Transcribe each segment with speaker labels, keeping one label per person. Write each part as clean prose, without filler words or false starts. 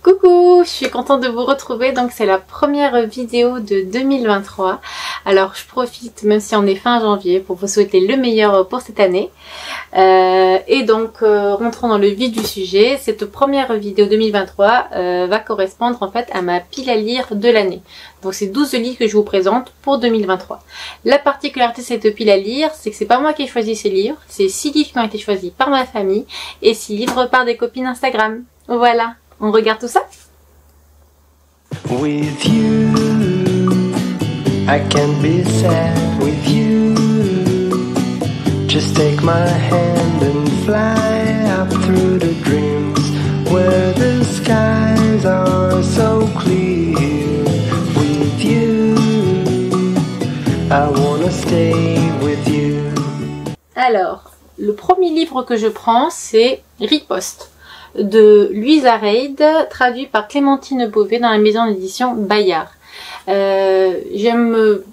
Speaker 1: Coucou, je suis contente de vous retrouver, donc c'est la première vidéo de 2023. Alors je profite, même si on est fin janvier, pour vous souhaiter le meilleur pour cette année. Et donc rentrons dans le vif du sujet, cette première vidéo 2023 va correspondre en fait à ma pile à lire de l'année. Donc c'est 12 livres que je vous présente pour 2023. La particularité de cette pile à lire, c'est que c'est pas moi qui ai choisi ces livres, c'est 6 livres qui ont été choisis par ma famille et 6 livres par des copines Instagram. Voilà. On regarde tout ça?
Speaker 2: With you, I can be sad with you. Just take my hand and fly up through the dreams where the skies are so clear. With you, I wanna stay with you.
Speaker 1: Alors, le premier livre que je prends, c'est Riposte de Louisa Reid, traduit par Clémentine Beauvais dans la maison d'édition Bayard. J'aime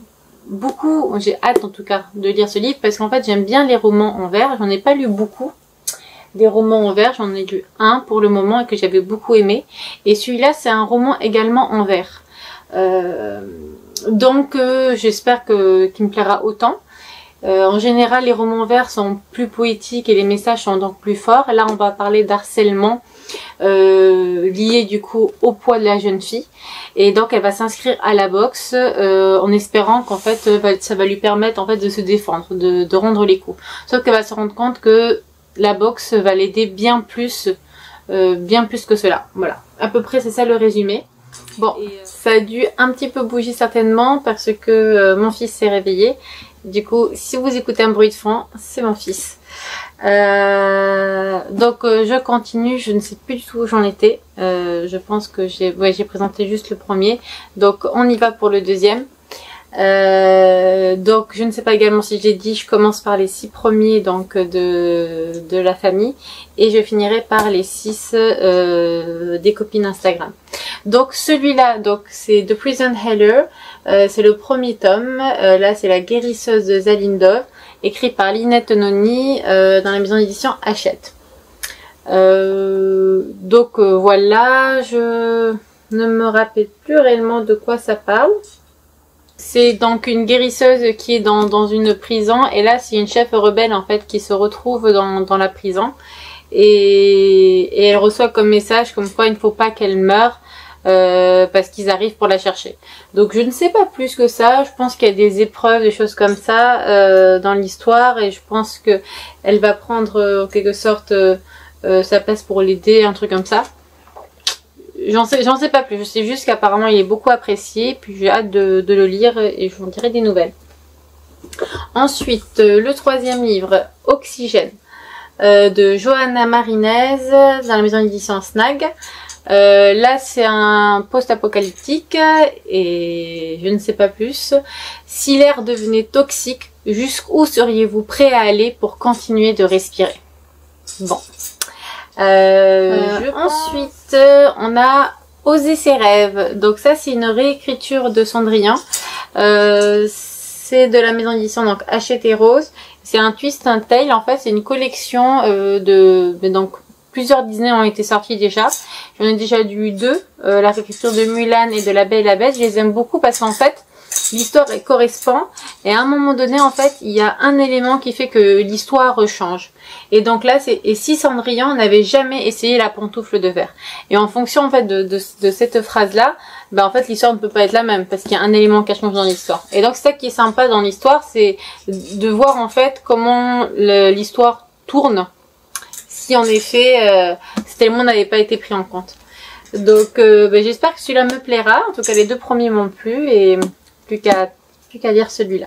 Speaker 1: beaucoup, j'ai hâte en tout cas de lire ce livre parce qu'en fait j'aime bien les romans en vers. J'en ai pas lu beaucoup des romans en vers, j'en ai lu un pour le moment et que j'avais beaucoup aimé. Et celui-là c'est un roman également en vers. Donc j'espère qu'il me plaira autant. En général, les romans verts sont plus poétiques et les messages sont donc plus forts. Là, on va parler d'harcèlement lié du coup au poids de la jeune fille. Et donc, elle va s'inscrire à la boxe en espérant qu'en fait, ça va lui permettre en fait de se défendre, de rendre les coups. Sauf qu'elle va se rendre compte que la boxe va l'aider bien plus que cela. Voilà, à peu près c'est ça le résumé. Bon, ça a dû un petit peu bouger certainement parce que mon fils s'est réveillé. Du coup, si vous écoutez un bruit de fond, c'est mon fils. Donc, je continue. Je ne sais plus du tout où j'en étais. Je pense que j'ai présenté juste le premier. Donc, on y va pour le deuxième. Donc, je ne sais pas également si j'ai dit, je commence par les 6 premiers donc de la famille et je finirai par les 6 des copines Instagram. Donc, celui-là, donc c'est The Prison Healer. C'est le premier tome. Là, c'est La guérisseuse de Zalindov, écrit par Lynette Noni dans la maison d'édition Hachette. Voilà, je ne me rappelle plus réellement de quoi ça parle. C'est donc une guérisseuse qui est dans une prison et là, c'est une chef rebelle en fait qui se retrouve dans la prison et elle reçoit comme message comme quoi il ne faut pas qu'elle meure. Parce qu'ils arrivent pour la chercher. Donc je ne sais pas plus que ça. Je pense qu'il y a des épreuves, des choses comme ça dans l'histoire et je pense que elle va prendre en quelque sorte sa place pour l'aider, un truc comme ça. J'en sais pas plus. Je sais juste qu'apparemment il est beaucoup apprécié. Puis j'ai hâte de le lire et je vous en dirai des nouvelles. Ensuite, le troisième livre, Oxygène, de Johanna Marinez dans la maison d'édition Snag. Là c'est un post-apocalyptique et je ne sais pas plus. Si l'air devenait toxique, jusqu'où seriez-vous prêt à aller pour continuer de respirer? Bon. Ensuite on a Oser ses rêves. Donc ça c'est une réécriture de Cendrillon. C'est de la maison d'édition donc Hachette et Rose. C'est un twist, un tale en fait. C'est une collection donc plusieurs Disney ont été sortis déjà. J'en ai déjà lu 2. La réécriture de Mulan et de La Belle et la Bête. Je les aime beaucoup parce qu'en fait, l'histoire correspond. Et à un moment donné, en fait, il y a un élément qui fait que l'histoire change. Et donc là, et si Cendrillon n'avait jamais essayé la pantoufle de verre. Et en fonction, en fait, de cette phrase-là, en fait, l'histoire ne peut pas être la même. Parce qu'il y a un élément qui a changé dans l'histoire. Et donc, c'est ça qui est sympa dans l'histoire, c'est de voir, en fait, comment l'histoire tourne. Si en effet cet élément n'avait pas été pris en compte. Donc j'espère que celui-là me plaira. En tout cas les 2 premiers m'ont plu et plus qu'à lire celui-là.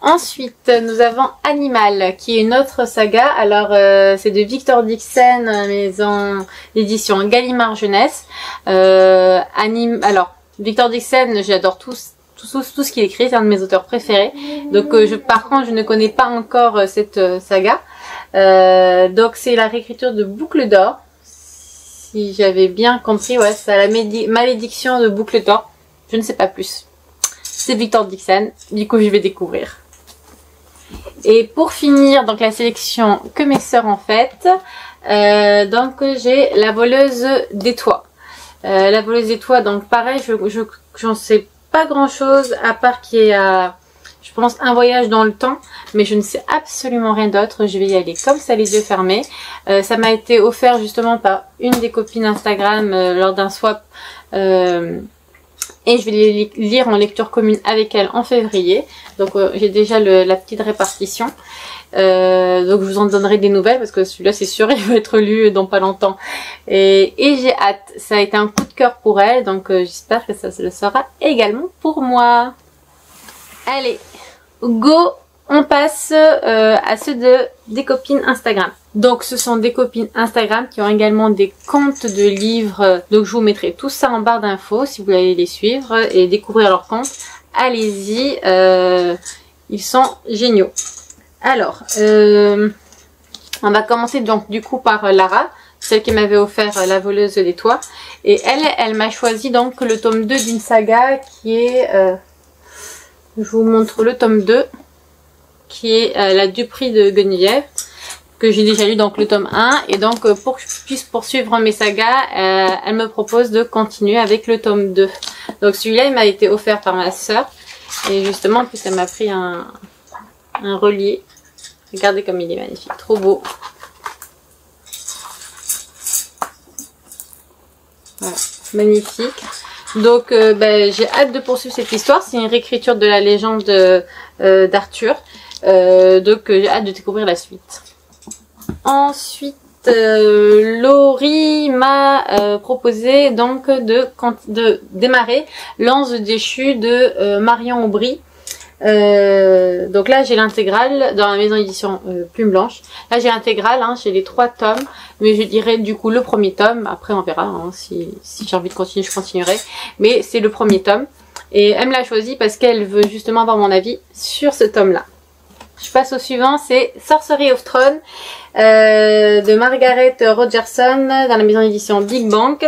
Speaker 1: Ensuite nous avons Animal qui est une autre saga. Alors c'est de Victor Dixon, maison d'édition Gallimard Jeunesse. Alors Victor Dixon, j'adore tout ce qu'il écrit, c'est un de mes auteurs préférés. Donc par contre je ne connais pas encore cette saga. Donc c'est la réécriture de Boucle d'Or. Si j'avais bien compris, ouais, c'est la malédiction de Boucle d'Or. Je ne sais pas plus. C'est Victor Dixon, du coup je vais découvrir. Et pour finir donc la sélection que mes sœurs ont faite, Donc j'ai La voleuse des toits. La voleuse des toits, donc pareil, j'en sais pas grand chose à part qu'il y a, je pense, un voyage dans le temps, mais je ne sais absolument rien d'autre. Je vais y aller comme ça, les yeux fermés. Ça m'a été offert justement par une des copines Instagram lors d'un swap, et je vais les lire en lecture commune avec elle en février. Donc j'ai déjà la petite répartition. Donc je vous en donnerai des nouvelles parce que celui-là c'est sûr il va être lu dans pas longtemps, et j'ai hâte. Ça a été un coup de cœur pour elle, donc j'espère que ça le sera également pour moi. Allez, go, on passe à ceux des copines Instagram. Donc ce sont des copines Instagram qui ont également des comptes de livres, donc je vous mettrai tout ça en barre d'infos si vous voulez les suivre et découvrir leurs comptes. Allez-y, ils sont géniaux. Alors, on va commencer donc du coup par Lara, celle qui m'avait offert La voleuse des toits. Et elle m'a choisi donc le tome 2 d'une saga qui est, je vous montre le tome 2, qui est La Duperie de Guenièvre, que j'ai déjà lu donc le tome 1. Et donc pour que je puisse poursuivre mes sagas, elle me propose de continuer avec le tome 2. Donc celui-là il m'a été offert par ma soeur. Et justement en plus elle m'a pris un relié. Regardez comme il est magnifique, trop beau. Voilà, magnifique. Donc j'ai hâte de poursuivre cette histoire. C'est une réécriture de la légende d'Arthur. Donc j'ai hâte de découvrir la suite. Ensuite, Laurie m'a proposé donc de démarrer L'Anse déchu de Marion Aubry. Donc là j'ai l'intégrale dans la maison édition Plume Blanche. Là j'ai l'intégrale, hein, j'ai les 3 tomes, mais je dirais du coup le premier tome. Après on verra, hein, si j'ai envie de continuer je continuerai, mais c'est le premier tome. Et elle me l'a choisi parce qu'elle veut justement avoir mon avis sur ce tome là. Je passe au suivant, c'est Sorcery of Throne de Margaret Rogerson dans la maison édition Big Bang.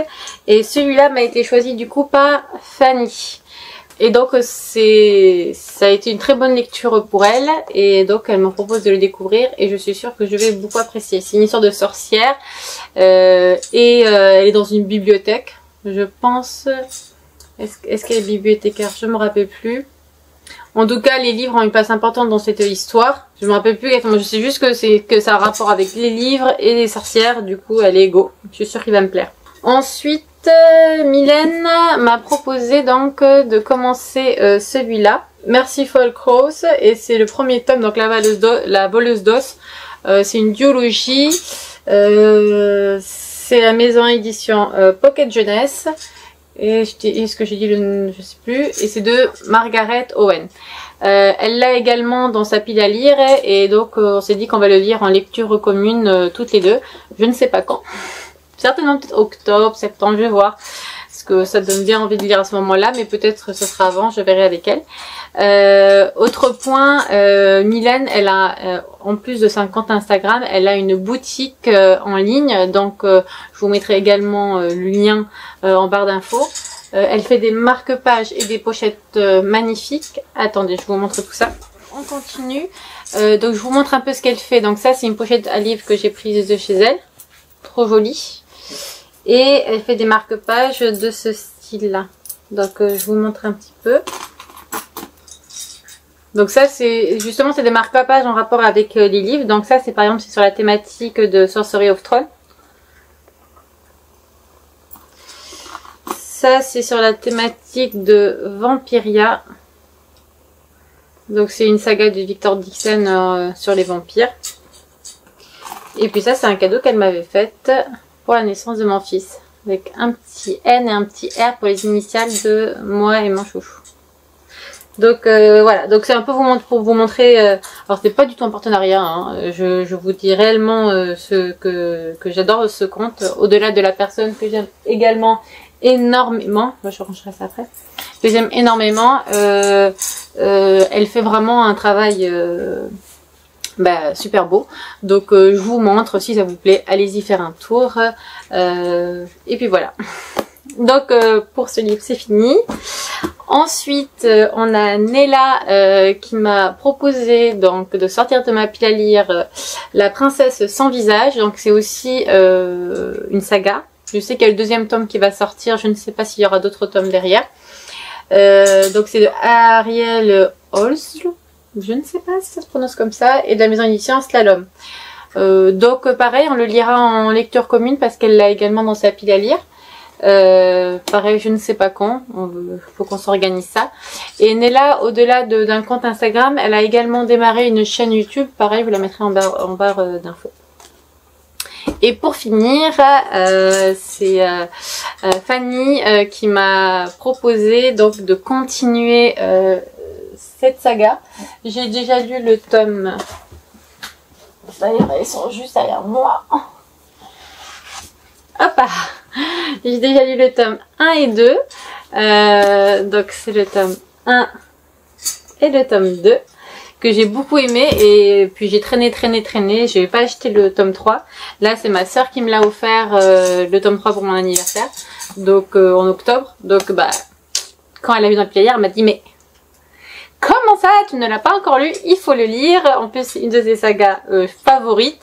Speaker 1: Et celui-là m'a été choisi du coup par Fanny. Et donc ça a été une très bonne lecture pour elle, et donc elle me propose de le découvrir et je suis sûre que je vais beaucoup apprécier. C'est une histoire de sorcière et elle est dans une bibliothèque, je pense. Est-ce qu'elle est bibliothécaire? Je me rappelle plus. En tout cas, les livres ont une place importante dans cette histoire. Je me rappelle plus exactement, je sais juste que ça a un rapport avec les livres et les sorcières, du coup elle est go. Je suis sûre qu'il va me plaire. Ensuite, Mylène m'a proposé donc de commencer celui-là, Merciful Crows, et c'est le premier tome, donc La voleuse d'os. C'est une duologie, c'est la maison édition Pocket Jeunesse, et est-ce que j'ai dit je sais plus, et c'est de Margaret Owen. Elle l'a également dans sa pile à lire, et donc on s'est dit qu'on va le lire en lecture commune toutes les deux, je ne sais pas quand. Certainement peut-être octobre, septembre, je vais voir. Parce que ça donne bien envie de lire à ce moment-là, mais peut-être ce sera avant, je verrai avec elle. Autre point, Mylène, elle a, en plus de son compte Instagram, elle a une boutique en ligne. Donc je vous mettrai également le lien en barre d'infos. Elle fait des marque-pages et des pochettes magnifiques. Attendez, je vous montre tout ça. On continue. Donc je vous montre un peu ce qu'elle fait. Donc ça, c'est une pochette à livres que j'ai prise de chez elle. Trop jolie. Et elle fait des marque-pages de ce style-là. Donc je vous montre un petit peu. Donc ça c'est justement c'est des marque-pages en rapport avec les livres. Donc ça c'est par exemple c'est sur la thématique de Sorcery of Throne. Ça c'est sur la thématique de Vampiria. Donc c'est une saga de Victor Dixon sur les vampires. Et puis ça c'est un cadeau qu'elle m'avait fait pour la naissance de mon fils, avec un petit N et un petit R pour les initiales de moi et mon chouchou. Donc voilà, donc c'est un peu pour vous montrer, alors c'est pas du tout un partenariat, hein, je vous dis réellement ce que j'adore ce compte, au-delà de la personne que j'aime également énormément, moi je rangerai ça après, que j'aime énormément, elle fait vraiment un travail super beau, donc je vous montre, si ça vous plaît, allez-y faire un tour, et puis voilà. Donc pour ce livre c'est fini. Ensuite, on a Nella qui m'a proposé donc de sortir de ma pile à lire La princesse sans visage. Donc c'est aussi une saga. Je sais qu'il y a le deuxième tome qui va sortir. Je ne sais pas s'il y aura d'autres tomes derrière. Donc c'est de Ariel Holz. Je ne sais pas si ça se prononce comme ça. Et de la maison d'édition Slalom. Donc pareil, on le lira en lecture commune parce qu'elle l'a également dans sa pile à lire. Pareil, je ne sais pas quand, faut qu'on s'organise ça. Et Nella, au-delà d'un compte Instagram, elle a également démarré une chaîne YouTube. Pareil, vous la mettrez en barre d'infos. Et pour finir, c'est Fanny qui m'a proposé donc de continuer cette saga. J'ai déjà lu le tome. D'ailleurs, ils sont juste derrière moi. Hop là. J'ai déjà lu le tome 1 et 2. Donc c'est le tome 1 et le tome 2 que j'ai beaucoup aimé. Et puis j'ai traîné. Je n'ai pas acheté le tome 3. Là c'est ma soeur qui me l'a offert le tome 3 pour mon anniversaire. Donc en octobre. Donc bah quand elle a vu dans le pile hier, elle m'a dit mais comment ça tu ne l'as pas encore lu? Il faut le lire. En plus c'est une de ses sagas favorites.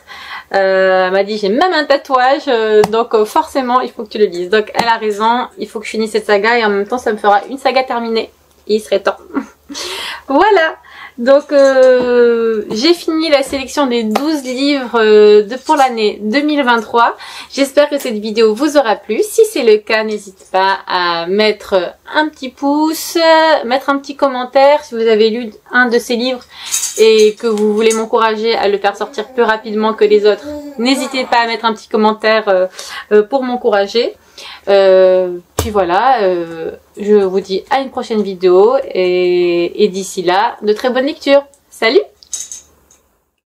Speaker 1: Elle m'a dit j'ai même un tatouage donc forcément il faut que tu le lises. Donc elle a raison, il faut que je finisse cette saga et en même temps ça me fera une saga terminée et il serait temps. Voilà, donc j'ai fini la sélection des 12 livres pour l'année 2023. J'espère que cette vidéo vous aura plu. Si c'est le cas, n'hésitez pas à mettre un petit pouce, mettre un petit commentaire si vous avez lu un de ces livres et que vous voulez m'encourager à le faire sortir plus rapidement que les autres. N'hésitez pas à mettre un petit commentaire pour m'encourager. Puis voilà, je vous dis à une prochaine vidéo et d'ici là, de très bonnes lectures. Salut!